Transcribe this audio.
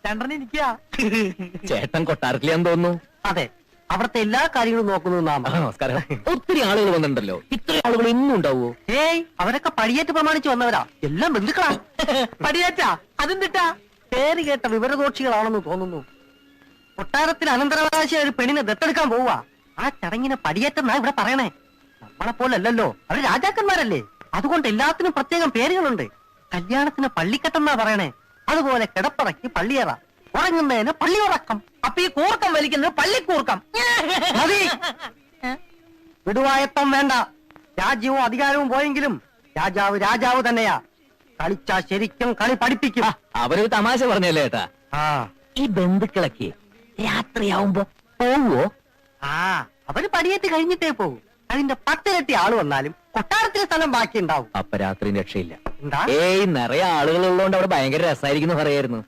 രണ്ടെണ്ണം ഇരിക്കുക. ചേട്ടൻ കൊട്ടാരത്തിലെന്ന് തോന്നുന്നു. അതെ, അവിടുത്തെ എല്ലാ കാര്യങ്ങളും നോക്കുന്നു നാം. നമസ്കാരം. ഒത്തിരി ആളുകൾ വന്നിട്ടുണ്ടല്ലോ, ഇത്ര ആളുകൾ ഇന്നും ഉണ്ടാവോ? ഏയ്, അവരൊക്കെ പടിയേറ്റ് പ്രമാണിച്ച് വന്നവരാ, എല്ലാം ബന്ധുക്കളാ. പടിയേറ്റാ? അതെന്തിട്ടാ? പേര് കേട്ട വിവരദോഷികളാണെന്ന് തോന്നുന്നു. കൊട്ടാരത്തിൽ അനന്തരാവകാശി ഒരു പെണ്ണിനെ ദത്തെടുക്കാൻ പോവുക. ആ ചടങ്ങിനെ പടിയേറ്റെന്നാ ഇവിടെ പറയണേ. നമ്മളെ പോലല്ലോ, അവര് രാജാക്കന്മാരല്ലേ. അതുകൊണ്ട് എല്ലാത്തിനും പ്രത്യേകം പേരുകളുണ്ട്. കല്യാണത്തിന് പള്ളിക്കെട്ടെന്നാ പറയണേ. അതുപോലെ കിടപ്പറയ്ക്ക് പള്ളിയറ, ഉറങ്ങുന്നതിന് പള്ളിയുറക്കം. അപ്പൊ ഈ കൂർക്കം വലിക്കുന്നത് പള്ളിക്കൂർക്കം. മതി, വിടുവായത്തം വേണ്ട. രാജ്യവും അധികാരവും പോയെങ്കിലും രാജാവ് രാജാവ് തന്നെയാ. കളിച്ചാ ശരിക്കും കളി പഠിപ്പിക്കും. അവരൊരു തമാശ പറഞ്ഞല്ലേ ഏട്ടാ. ഈ ബന്ധുക്കളൊക്കെ രാത്രിയാവുമ്പോ പോവോ? അവര് പടിയേറ്റ് കഴിഞ്ഞിട്ടേ പോകും. അതിന്റെ 10 ഇരട്ടി ആള് വന്നാലും കൊട്ടാരത്തിലെ സ്ഥലം ബാക്കി ഉണ്ടാവും. അപ്പൊ രാത്രി രക്ഷയില്ല. എന്താ? ഏയ്, നിറയെ ആളുകൾ ഉള്ളതുകൊണ്ട് അവിടെ ഭയങ്കര രസമായിരിക്കുന്നു പറയായിരുന്നു.